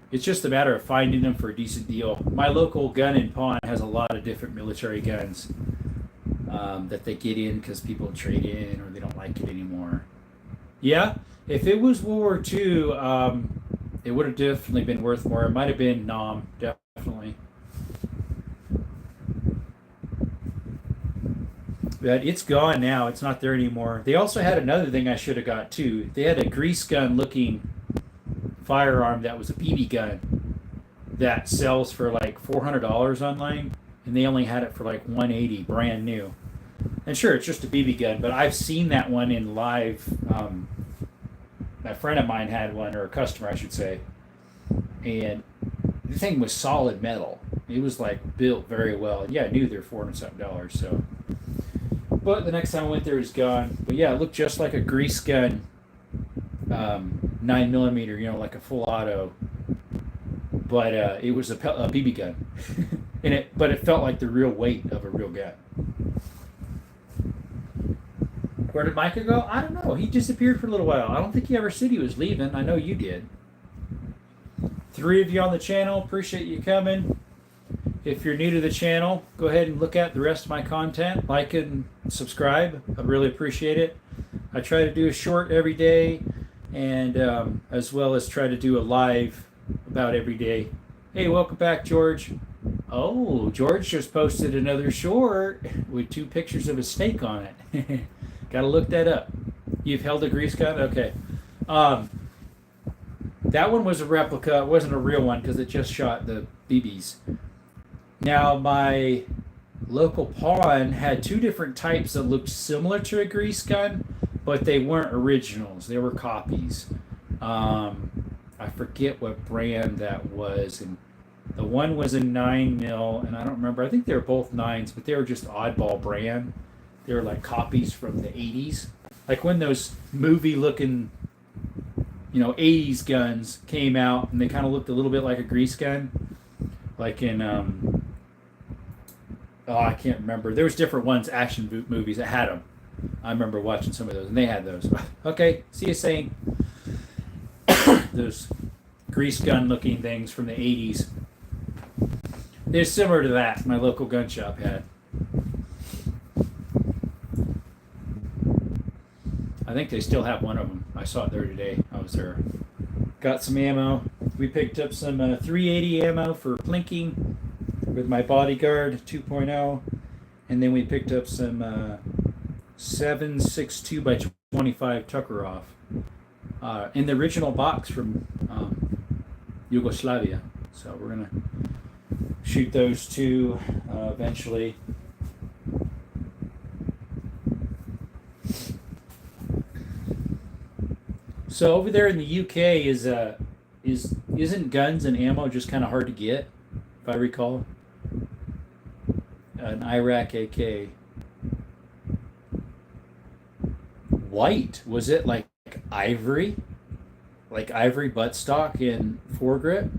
It's just a matter of finding them for a decent deal. My local gun and pawn has a lot of different military guns that they get in because people trade in or they don't like it anymore. Yeah, if it was World War II, it would have definitely been worth more. It might have been Nam, definitely. But it's gone now. It's not there anymore. They also had another thing I should have got too. They had a grease gun looking firearm that was a BB gun that sells for like $400 online, and they only had it for like 180 brand new. And sure, it's just a BB gun, but I've seen that one in live. A friend of mine had one, or a customer, I should say, and the thing was solid metal. It was like built very well. Yeah, I knew they're $400 something. So, but the next time I went there, it was gone. But yeah, it looked just like a grease gun, 9mm, like a full auto. But it was a BB gun, but it felt like the real weight of a real gun. Where did Micah go? I don't know. He disappeared for a little while. I don't think he ever said he was leaving. I know you did. 3 of you on the channel. Appreciate you coming. If you're new to the channel, go ahead and look at the rest of my content. Like and subscribe. I really appreciate it. I try to do a short every day, and as well as try to do a live about every day. Hey, welcome back, George. Oh, George just posted another short with 2 pictures of a snake on it. Got to look that up. You've held a grease gun? Okay. That one was a replica. It wasn't a real one because it just shot the BBs. Now, my local pawn had 2 different types that looked similar to a grease gun, but they weren't originals. They were copies. I forget what brand that was. And the one was a 9mm, and I don't remember. I think they were both 9s, but they were just oddball brand. They were like copies from the 80s. Like when those movie-looking, 80s guns came out, and they kind of looked a little bit like a grease gun. Like in, I can't remember. There was different ones, action movies that had them. I remember watching some of those, and they had those. Okay, see you saying those grease gun-looking things from the 80s. They're similar to that my local gun shop had. I think they still have one of them. I saw it there today. I was there. Got some ammo. We picked up some 380 ammo for plinking with my Bodyguard 2.0. And then we picked up some 7.62 by 25 Tuckerov in the original box from Yugoslavia. So we're going to shoot those 2 eventually. So over there in the UK isn't guns and ammo just kind of hard to get, if I recall? An Iraq AK. White, was it like ivory? Like ivory buttstock and foregrip?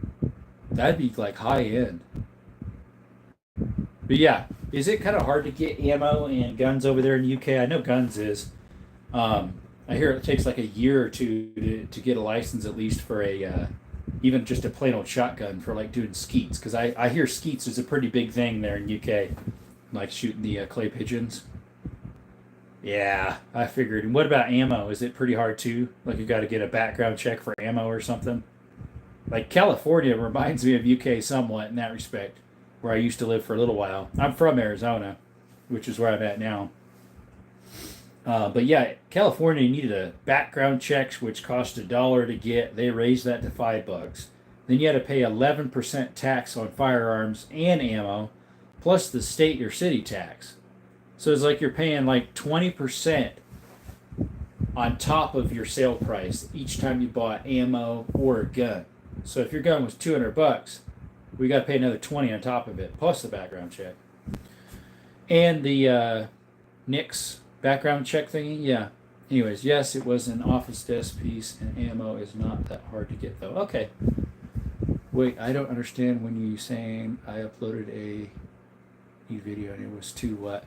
That'd be like high end. But yeah, is it kind of hard to get ammo and guns over there in the UK? I know guns is. I hear it takes like a year or 2 to get a license, at least for a even just a plain old shotgun for like doing skeets. Because I hear skeets is a pretty big thing there in UK, like shooting the clay pigeons. Yeah, I figured. And what about ammo? Is it pretty hard too? Like you got to get a background check for ammo or something? Like California reminds me of UK somewhat in that respect, where I used to live for a little while. I'm from Arizona, which is where I'm at now. But yeah, California needed a background check, which cost $1 to get. They raised that to $5. Then you had to pay 11% tax on firearms and ammo, plus the state or city tax. So it's like you're paying like 20% on top of your sale price each time you bought ammo or a gun. So if your gun was $200, we got to pay another 20 on top of it, plus the background check. And the Nix background check thingy, yeah. Anyways, yes, it was an office desk piece, and ammo is not that hard to get though. Okay. Wait, I don't understand when you saying I uploaded a video and it was too what?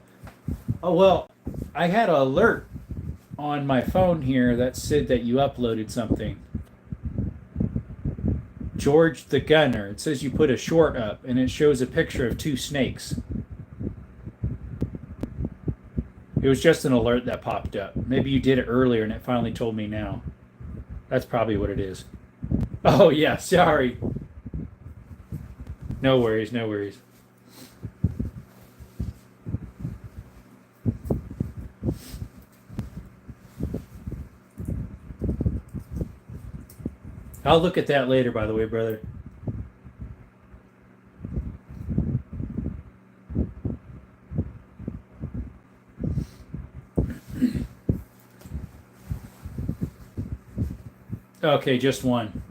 Oh well, I had an alert on my phone here that said that you uploaded something. George the Gunner. It says you put a short up and it shows a picture of two snakes. It was just an alert that popped up. Maybe you did it earlier and it finally told me now. That's probably what it is. Oh yeah, sorry. No worries, no worries. I'll look at that later, by the way, brother. Okay, just one.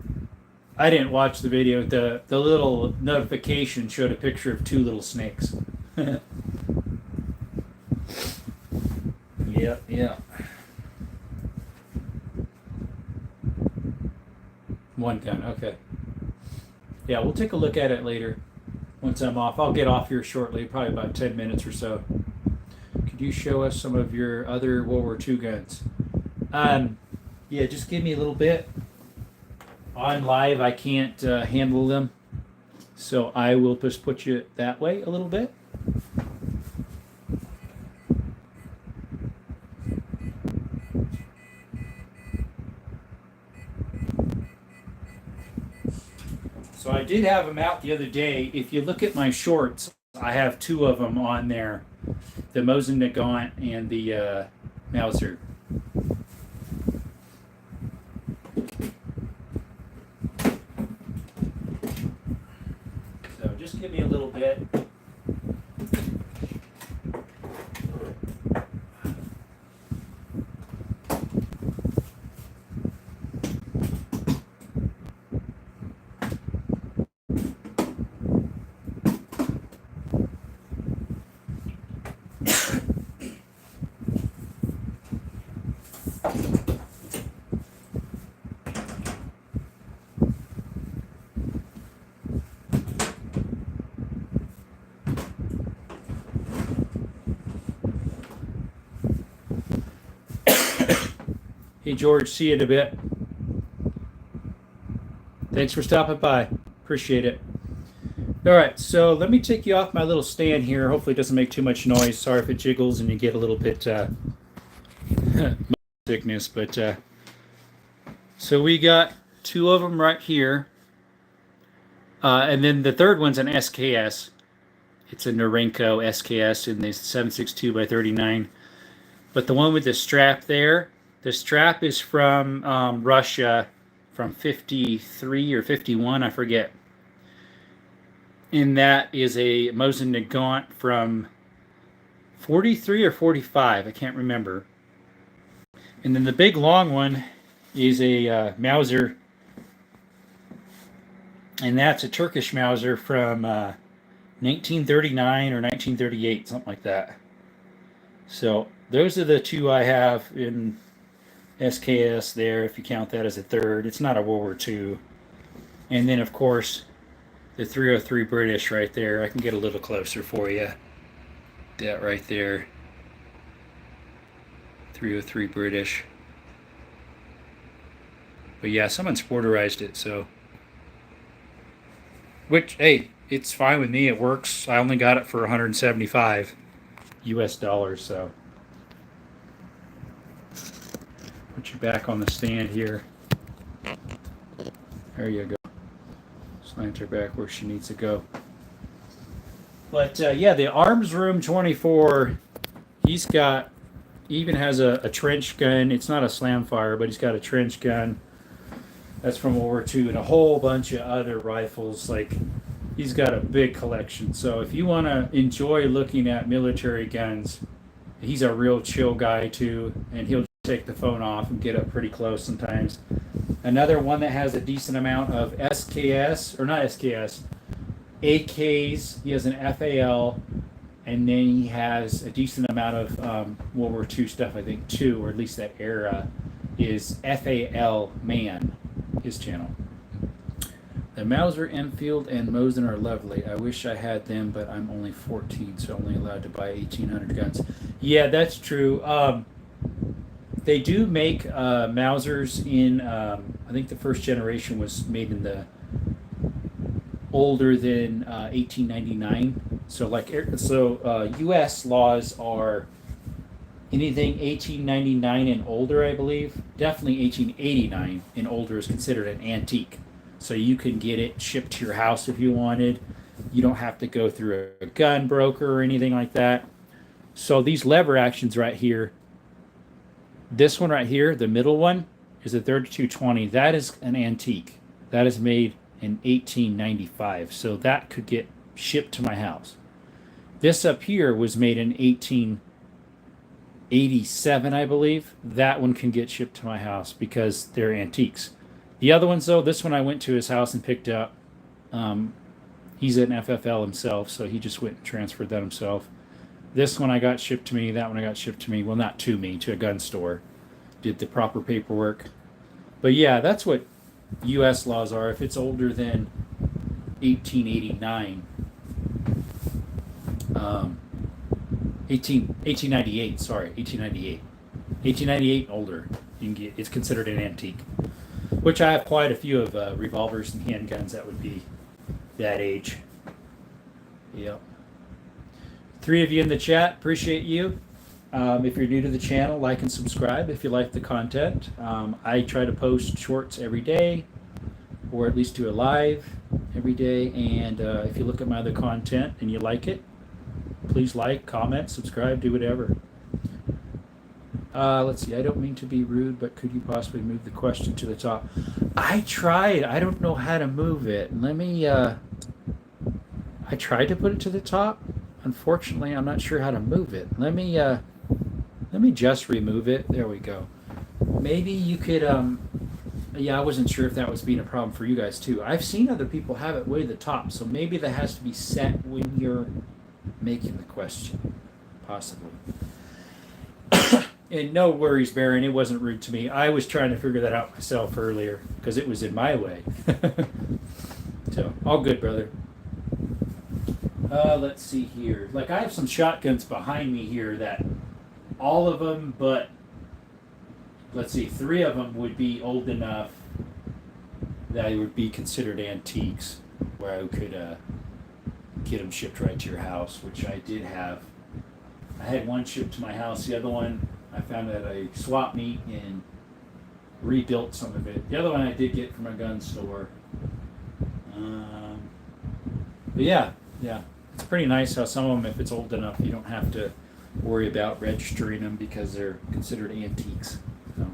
I didn't watch the video. The little notification showed a picture of two little snakes. Yeah, yeah. One gun, okay. Yeah, we'll take a look at it later. Once I'm off. I'll get off here shortly, probably about 10 minutes or so. Could you show us some of your other World War II guns? Yeah, just give me a little bit. On live, I can't handle them. So I will just put you that way a little bit. So I did have them out the other day. If you look at my shorts, I have two of them on there. The Mosin Nagant and the Mauser. So just give me a little bit. Hey George, see you in a bit. Thanks for stopping by. Appreciate it. All right, so let me take you off my little stand here. Hopefully it doesn't make too much noise. Sorry if it jiggles and you get a little bit thickness, but so we got two of them right here. And then the third one's an SKS. It's a Norinco SKS in the 7.62 by 39. But the one with the strap there, the strap is from Russia from 53 or 51, I forget. And that is a Mosin Nagant from 43 or 45, I can't remember. And then the big long one is a Mauser, and that's a Turkish Mauser from 1939 or 1938, something like that. So those are the two I have in SKS there, if you count that as a third. It's not a World War II. And then, of course, the 303 British right there. I can get a little closer for you. That right there. 303 British. But yeah, someone sporterized it, so. Which, hey, it's fine with me. It works. I only got it for 175 US dollars, so. Put you back on the stand here. There you go. Slant her back where she needs to go. But yeah, the Arms Room 24, he's got, even has a trench gun. It's not a slam fire, but he's got a trench gun. That's from World War II, and a whole bunch of other rifles. Like, he's got a big collection. So if you want to enjoy looking at military guns, he's a real chill guy too, and he'll take the phone off and get up pretty close sometimes. Another one that has a decent amount of SKS, or not SKS, AKs. He has an FAL, and then he has a decent amount of World War II stuff. I think too, or at least that era, is FAL Man, his channel. The Mauser, Enfield, and Mosin are lovely. I wish I had them, but I'm only 14, so only allowed to buy 1,800 guns. Yeah, that's true. They do make Mausers in, I think the first generation was made in the older than 1899. So U.S. laws are anything 1899 and older, I believe. Definitely 1889 and older is considered an antique. So you can get it shipped to your house if you wanted. You don't have to go through a gun broker or anything like that. So these lever actions right here, this one right here, the middle one, is a 3220. That is an antique. That is made in 1895. So that could get shipped to my house. This up here was made in 1887, I believe. That one can get shipped to my house because they're antiques. The other ones, though, this one I went to his house and picked up. He's an FFL himself, so he just went and transferred that himself. This one I got shipped to me. That one I got shipped to me. Well, not to me, to a gun store. Did the proper paperwork. But yeah, that's what U.S. laws are. If it's older than 1889, 1898, sorry, 1898. 1898 and older, you can get, it's considered an antique. Which I have quite a few of revolvers and handguns that would be that age. Yep. 3 of you in the chat, appreciate you. If you're new to the channel, like and subscribe if you like the content. I try to post shorts every day, or at least do a live every day. And if you look at my other content and you like it, please like, comment, subscribe, do whatever. Let's see, I don't mean to be rude, but could you possibly move the question to the top? I tried. I don't know how to move it. Let me, I tried to put it to the top. Unfortunately, I'm not sure how to move it. Let me just remove it. There we go. Maybe you could, yeah, I wasn't sure if that was being a problem for you guys too. I've seen other people have it way to the top, so maybe that has to be set when you're making the question, possibly. And no worries, Baron. It wasn't rude to me. I was trying to figure that out myself earlier because it was in my way. So, all good, brother. Let's see here. Like, I have some shotguns behind me here that all of them, but let's see, 3 of them would be old enough that they would be considered antiques, where I could get them shipped right to your house, which I did have. I had one shipped to my house. The other one I found at a swap meet and rebuilt some of it. The other one I did get from a gun store. But yeah, it's pretty nice how some of them, if it's old enough, you don't have to worry about registering them because they're considered antiques.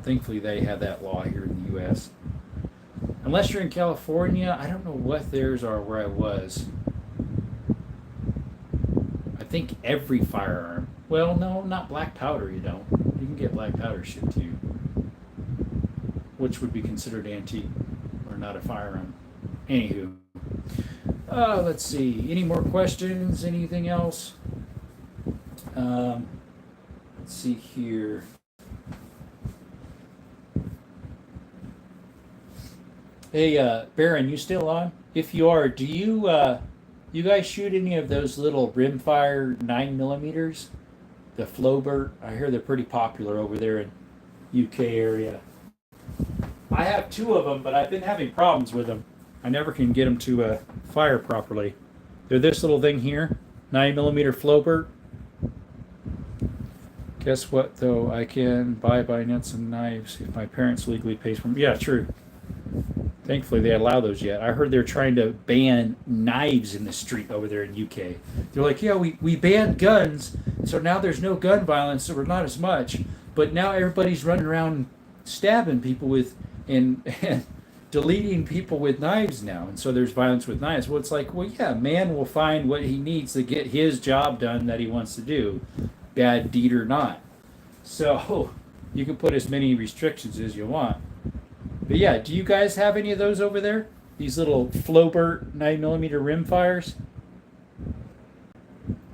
Thankfully, they have that law here in the U.S. Unless you're in California, I don't know what theirs are where I was. I think every firearm. Well, no, not black powder, you don't. You can get black powder shipped to you, which would be considered antique or not a firearm. Anywho. Let's see. Any more questions? Anything else? Let's see here. Hey, Baron, you still on? If you are, do you you guys shoot any of those little rimfire 9mm? The Flowbert? I hear they're pretty popular over there in UK area. I have 2 of them, but I've been having problems with them. I never can get them to fire properly. They're this little thing here, 9mm Flowbert. Guess what, though? I can buy bayonets and knives if my parents legally pays for them. Yeah, true. Thankfully, they allow those yet. I heard they're trying to ban knives in the street over there in UK. They're like, yeah, we banned guns, so now there's no gun violence, or not as much. But now everybody's running around stabbing people with and deleting people with knives now, and so there's violence with knives. Well, it's like, well, yeah, man will find what he needs to get his job done that he wants to do, bad deed or not. So you can put as many restrictions as you want. But yeah, do you guys have any of those over there? These little Flowbert 9mm rimfires?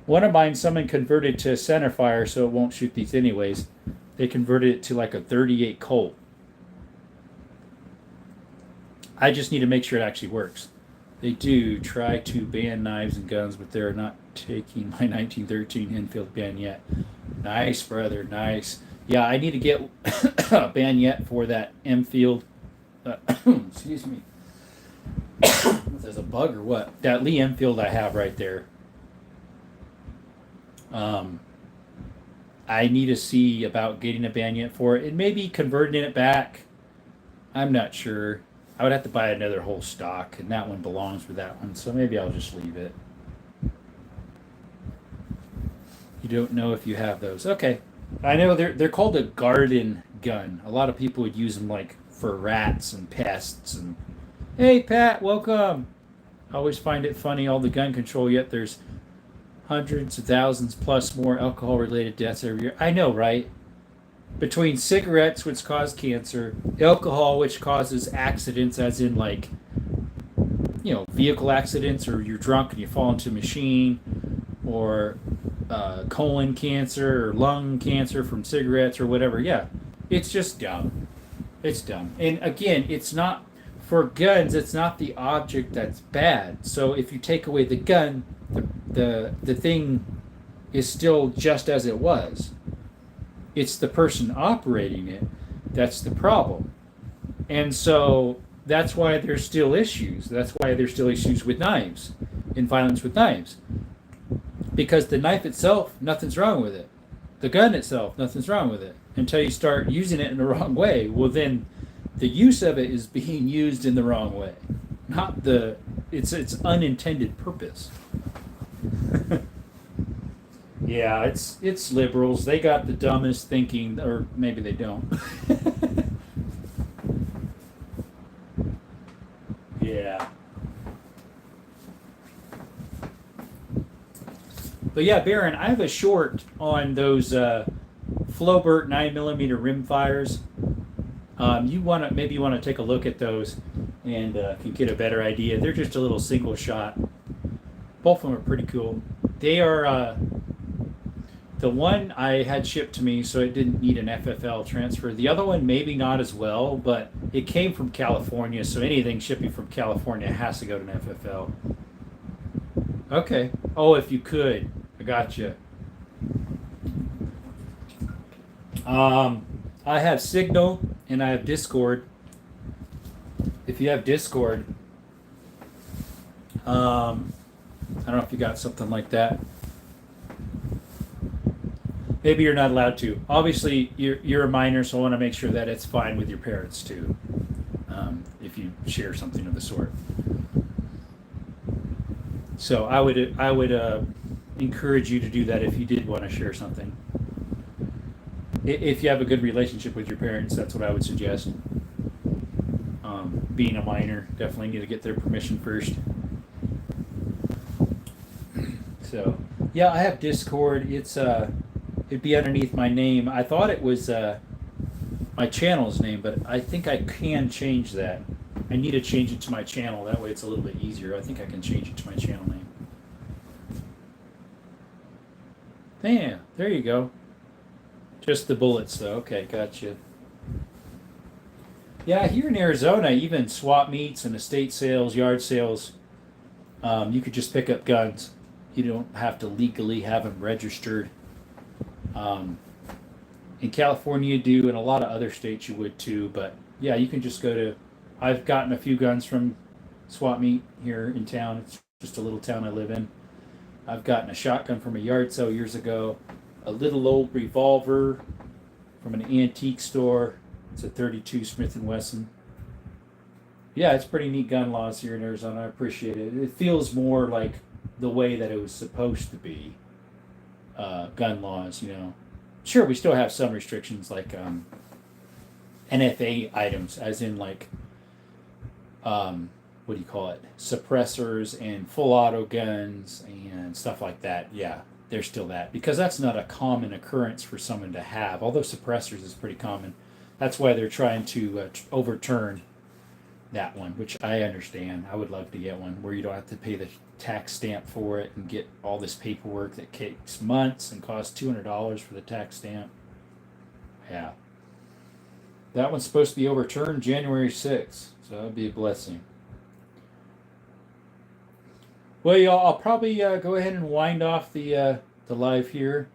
One of mine, someone converted to centerfire so it won't shoot these anyways. They converted it to like a 38 Colt. I just need to make sure it actually works. They do try to ban knives and guns, but they're not taking my 1913 Enfield ban yet. Nice, brother. Nice. Yeah, I need to get a ban yet for that Enfield. Excuse me. There's a bug or what? That Lee Enfield I have right there. I need to see about getting a ban yet for it and maybe converting it back. I'm not sure. I would have to buy another whole stock, and that one belongs with that one, so maybe I'll just leave it. You don't know if you have those. Okay. I know they're called a garden gun. A lot of people would use them like for rats and pests and hey Pat, welcome. I always find it funny all the gun control yet there's hundreds of thousands plus more alcohol related deaths every year. I know, right? Between cigarettes, which cause cancer, alcohol, which causes accidents, as in like, vehicle accidents, or you're drunk and you fall into a machine, or colon cancer or lung cancer from cigarettes or whatever. Yeah, it's just dumb. It's dumb. And again, it's not for guns. It's not the object that's bad. So if you take away the gun, the thing is still just as it was. It's the person operating it that's the problem. And so that's why there's still issues. That's why there's still issues with knives, in violence with knives. Because the knife itself, nothing's wrong with it. The gun itself, nothing's wrong with it. Until you start using it in the wrong way. Well, then the use of it is being used in the wrong way. Not it's unintended purpose. Yeah, it's liberals. They got the dumbest thinking, or maybe they don't. Yeah. But yeah, Baron, I have a short on those Flowbert 9mm rim fires. Maybe you want to take a look at those and can get a better idea. They're just a little single shot. Both of them are pretty cool. They are the one I had shipped to me, so it didn't need an FFL transfer. The other one maybe not as well, but it came from California, so anything shipping from California has to go to an FFL. Okay. Oh, if you could. I got you. I have Signal and I have Discord. If you have Discord, I don't know if you got something like that. Maybe you're not allowed to. Obviously, you're a minor, so I want to make sure that it's fine with your parents too. If you share something of the sort. So I would encourage you to do that if you did want to share something. If you have a good relationship with your parents, that's what I would suggest. Being a minor, definitely need to get their permission first. So, yeah, I have Discord. It'd be underneath my name. I thought it was my channel's name, but I think I can change that. I need to change it to my channel. That way it's a little bit easier. I think I can change it to my channel name. Yeah, there you go. Just the bullets, though. Okay, gotcha. Yeah, here in Arizona, even swap meets and estate sales, yard sales, you could just pick up guns. You don't have to legally have them registered. In California, you do, and a lot of other states you would too. But yeah, you can just go to. I've gotten a few guns from swap meet here in town. It's just a little town I live in. I've gotten a shotgun from a yard sale years ago, a little old revolver from an antique store. It's a 32 Smith & Wesson. Yeah, it's pretty neat gun laws here in Arizona. I appreciate it. It feels more like the way that it was supposed to be. Gun laws. Sure, we still have some restrictions like NFA items, as in like what do you call it? Suppressors and full auto guns and stuff like that. Yeah, there's still that because that's not a common occurrence for someone to have. Although suppressors is pretty common. That's why they're trying to overturn that one, which I understand. I would love to get one where you don't have to pay the tax stamp for it and get all this paperwork that takes months and costs $200 for the tax stamp. Yeah. That one's supposed to be overturned January 6th, so that'd be a blessing. Well, y'all, I'll probably go ahead and wind off the live here.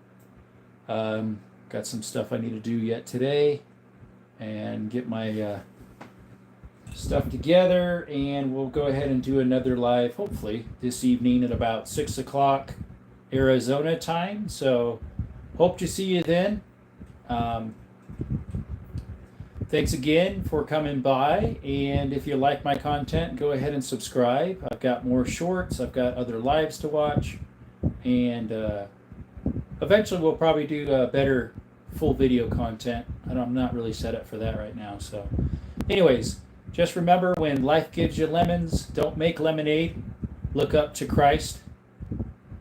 Got some stuff I need to do yet today, and get my stuff together, and we'll go ahead and do another live, hopefully this evening at about 6 o'clock Arizona time. So, hope to see you then. Thanks again for coming by, and if you like my content, go ahead and subscribe. I've got more shorts, I've got other lives to watch, and eventually we'll probably do better full video content. I'm not really set up for that right now. So anyways, just remember, when life gives you lemons, don't make lemonade. Look up to Christ.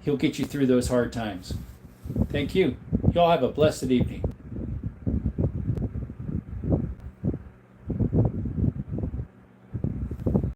He'll get you through those hard times. Thank you. Y'all have a blessed evening.